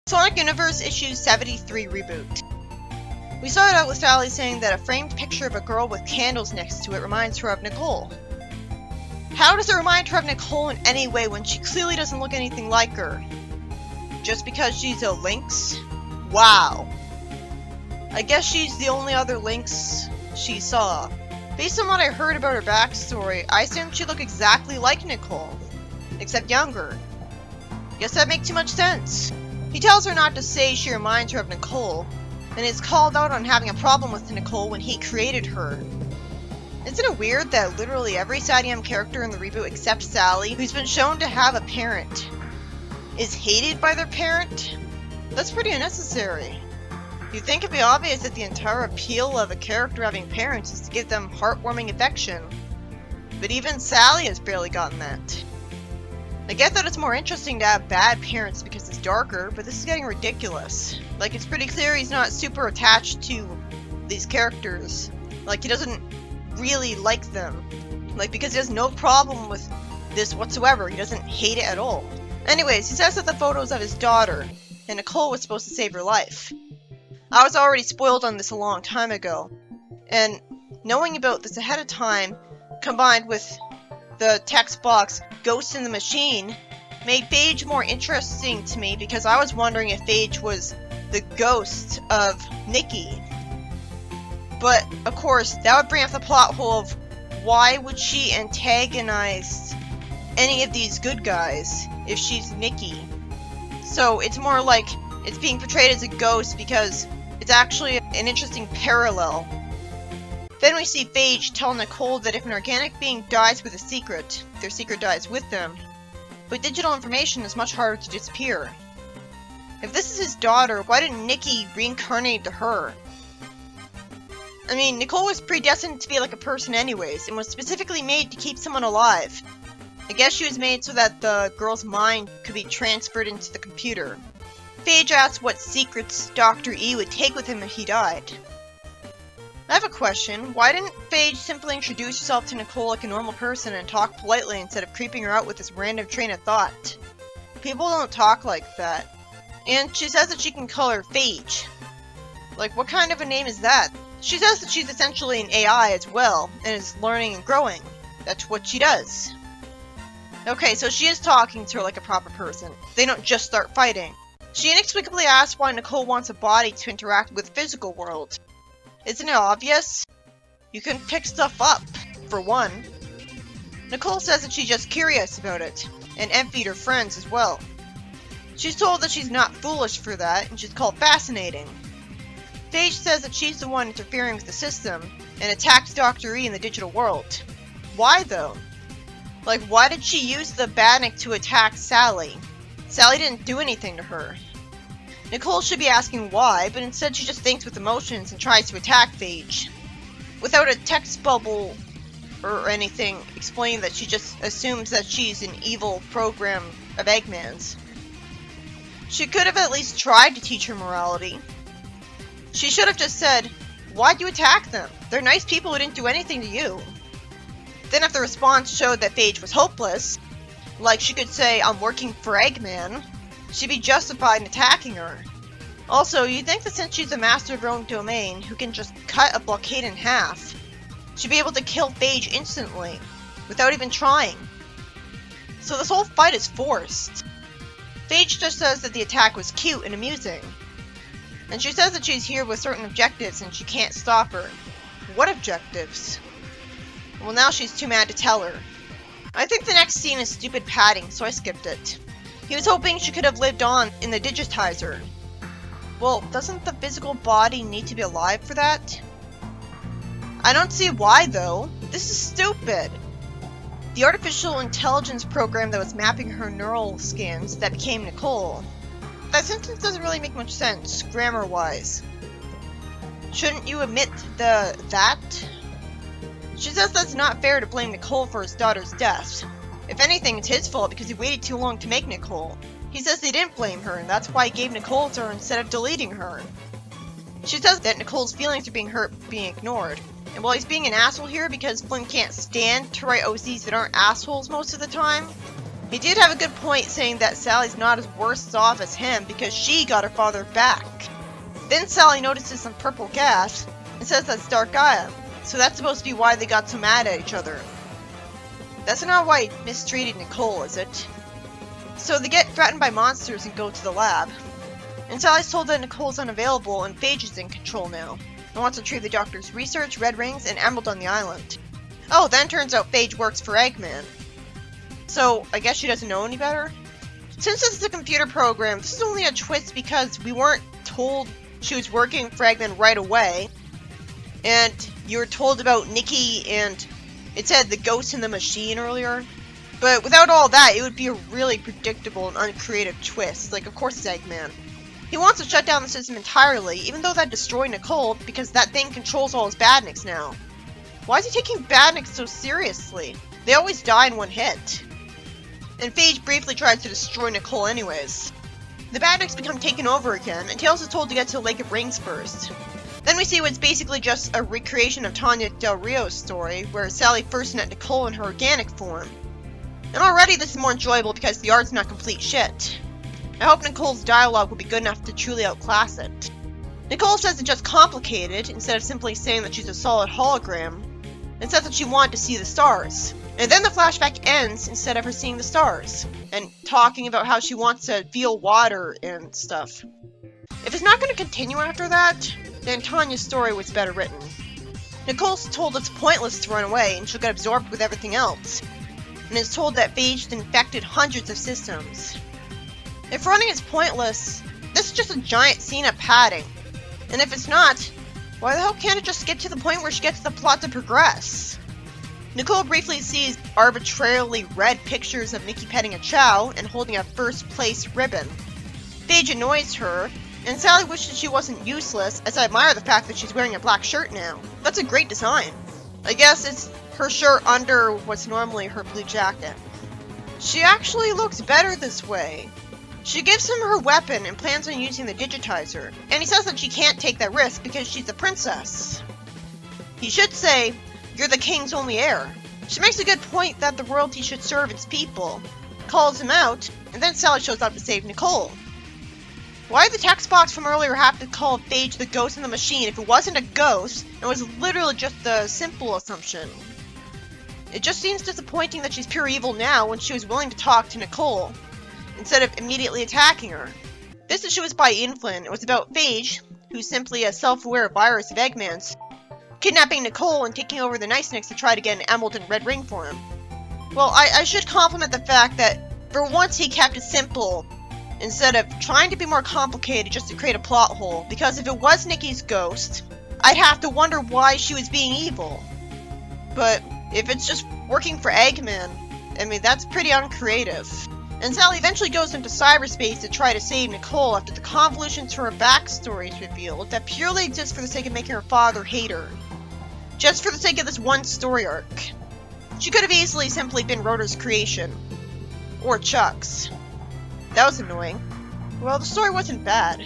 Sonic Universe issue 73 Reboot. We started out with Sally saying that a framed picture of a girl with candles next to it reminds her of Nicole. How does it remind her of Nicole in any way when she clearly doesn't look anything like her? Just because she's a Lynx? Wow. I guess she's the only other Lynx she saw. Based on what I heard about her backstory, I assumed she'd look exactly like Nicole, except younger. Guess that makes too much sense. He tells her not to say she reminds her of Nicole, and is called out on having a problem with Nicole when he created her. Isn't it weird that literally every SADM character in the reboot except Sally, who's been shown to have a parent, is hated by their parent? That's pretty unnecessary. You'd think it'd be obvious that the entire appeal of a character having parents is to give them heartwarming affection. But even Sally has barely gotten that. I get that it's more interesting to have bad parents because it's darker, but this is getting ridiculous. Like, it's pretty clear he's not super attached to these characters. Like, he doesn't really like them. Like, because he has no problem with this whatsoever. He doesn't hate it at all. Anyways, he says that the photos of his daughter, and Nicole was supposed to save her life. I was already spoiled on this a long time ago. And knowing about this ahead of time, combined with the text box Ghost in the Machine, made phage more interesting to me because I was wondering if phage was the ghost of Nikki. But, of course, that would bring up the plot hole of why would she antagonize any of these good guys if she's Nikki? So it's more like it's being portrayed as a ghost because it's actually an interesting parallel. Then we see Phage tell Nicole that if an organic being dies with a secret, their secret dies with them. But digital information is much harder to disappear. If this is his daughter, why didn't Nikki reincarnate to her? I mean, Nicole was predestined to be like a person anyways, and was specifically made to keep someone alive. I guess she was made so that the girl's mind could be transferred into the computer. Phage asks what secrets Dr. E would take with him if he died. I have a question. Why didn't Phage simply introduce herself to Nicole like a normal person and talk politely instead of creeping her out with this random train of thought? People don't talk like that. And she says that she can call her Phage. Like, what kind of a name is that? She says that she's essentially an AI as well, and is learning and growing. That's what she does. Okay, so she is talking to her like a proper person. They don't just start fighting. She inexplicably asks why Nicole wants a body to interact with the physical world. Isn't it obvious? You can pick stuff up, for one. Nicole says that she's just curious about it, and envied her friends as well. She's told that she's not foolish for that, and she's called fascinating. Phage says that she's the one interfering with the system, and attacked Dr. E in the digital world. Why though? Like, why did she use the badnik to attack Sally? Sally didn't do anything to her. Nicole should be asking why, but instead she just thinks with emotions and tries to attack Phage. Without a text bubble or anything explaining that, she just assumes that she's an evil program of Eggman's. She could have at least tried to teach her morality. She should have just said, "Why'd you attack them? They're nice people who didn't do anything to you." Then if the response showed that Phage was hopeless, like she could say, "I'm working for Eggman," she'd be justified in attacking her. Also, you'd think that since she's the master of her own domain, who can just cut a blockade in half, she'd be able to kill Phage instantly, without even trying. So this whole fight is forced. Phage just says that the attack was cute and amusing. And she says that she's here with certain objectives and she can't stop her. What objectives? Well, now she's too mad to tell her. I think the next scene is stupid padding, so I skipped it. He was hoping she could have lived on in the digitizer. Well, doesn't the physical body need to be alive for that? I don't see why though. This is stupid. The artificial intelligence program that was mapping her neural scans that became Nicole. That sentence doesn't really make much sense, grammar-wise. Shouldn't you omit the that? She says that's not fair to blame Nicole for his daughter's death. If anything, it's his fault because he waited too long to make Nicole. He says they didn't blame her, and that's why he gave Nicole to her instead of deleting her. She says that Nicole's feelings are being hurt, being ignored. And while he's being an asshole here because Flynn can't stand to write OCs that aren't assholes most of the time, He did have a good point saying that Sally's not as worse off as him because she got her father back. Then Sally notices some purple gas and says that's Dark Gaia, so that's supposed to be why they got so mad at each other. That's not why he mistreated Nicole, is it? So they get threatened by monsters and go to the lab. And Sally's told that Nicole's unavailable and Phage is in control now, and wants to retrieve the doctor's research, red rings, and emerald on the island. Oh, then turns out Phage works for Eggman. So, I guess she doesn't know any better? Since this is a computer program, this is only a twist because we weren't told she was working for Eggman right away. And you were told about Nikki and it said the ghost in the machine earlier. But without all that, it would be a really predictable and uncreative twist. Like, of course it's Eggman. He wants to shut down the system entirely, even though that destroyed Nicole, because that thing controls all his badniks now. Why is he taking badniks so seriously? They always die in one hit. And Phage briefly tries to destroy Nicole anyways. The badniks become taken over again, and Tails is told to get to Lake of Rings first. Then we see what's basically just a recreation of Tanya Del Rio's story, where Sally first met Nicole in her organic form. And already this is more enjoyable because the art's not complete shit. I hope Nicole's dialogue will be good enough to truly outclass it. Nicole says it's just complicated, instead of simply saying that she's a solid hologram, and says that she wanted to see the stars. And then the flashback ends instead of her seeing the stars, and talking about how she wants to feel water and stuff. If it's not going to continue after that, then Tanya's story was better written. Nicole's told it's pointless to run away and she'll get absorbed with everything else, and is told that phage infected hundreds of systems. If running is pointless, this is just a giant scene of padding. And if it's not, why the hell can't it just get to the point where she gets the plot to progress? Nicole briefly sees arbitrarily red pictures of Nikki petting a chow and holding a first place ribbon. Phage annoys her, and Sally wishes she wasn't useless, as I admire the fact that she's wearing a black shirt now. That's a great design. I guess it's her shirt under what's normally her blue jacket. She actually looks better this way. She gives him her weapon and plans on using the digitizer, and he says that she can't take that risk because she's a princess. He should say, "You're the king's only heir." She makes a good point that the royalty should serve its people, calls him out, and then Sally shows up to save Nicole. Why did the text box from earlier have to call Phage the ghost in the machine if it wasn't a ghost and was literally just a simple assumption? It just seems disappointing that she's pure evil now when she was willing to talk to Nicole, instead of immediately attacking her. This issue was by Ian Flynn. It was about Phage, who's simply a self-aware virus of Eggman's, kidnapping Nicole and taking over the Nice Nicks to try to get an emerald and red ring for him. Well, I should compliment the fact that for once he kept it simple, instead of trying to be more complicated just to create a plot hole, because if it was Nikki's ghost, I'd have to wonder why she was being evil. But if it's just working for Eggman, I mean, that's pretty uncreative. And Sally eventually goes into cyberspace to try to save Nicole after the convolution to her backstory is revealed that purely exists for the sake of making her father hate her. Just for the sake of this one story arc. She could have easily simply been Rotor's creation. Or Chuck's. That was annoying. Well, the story wasn't bad.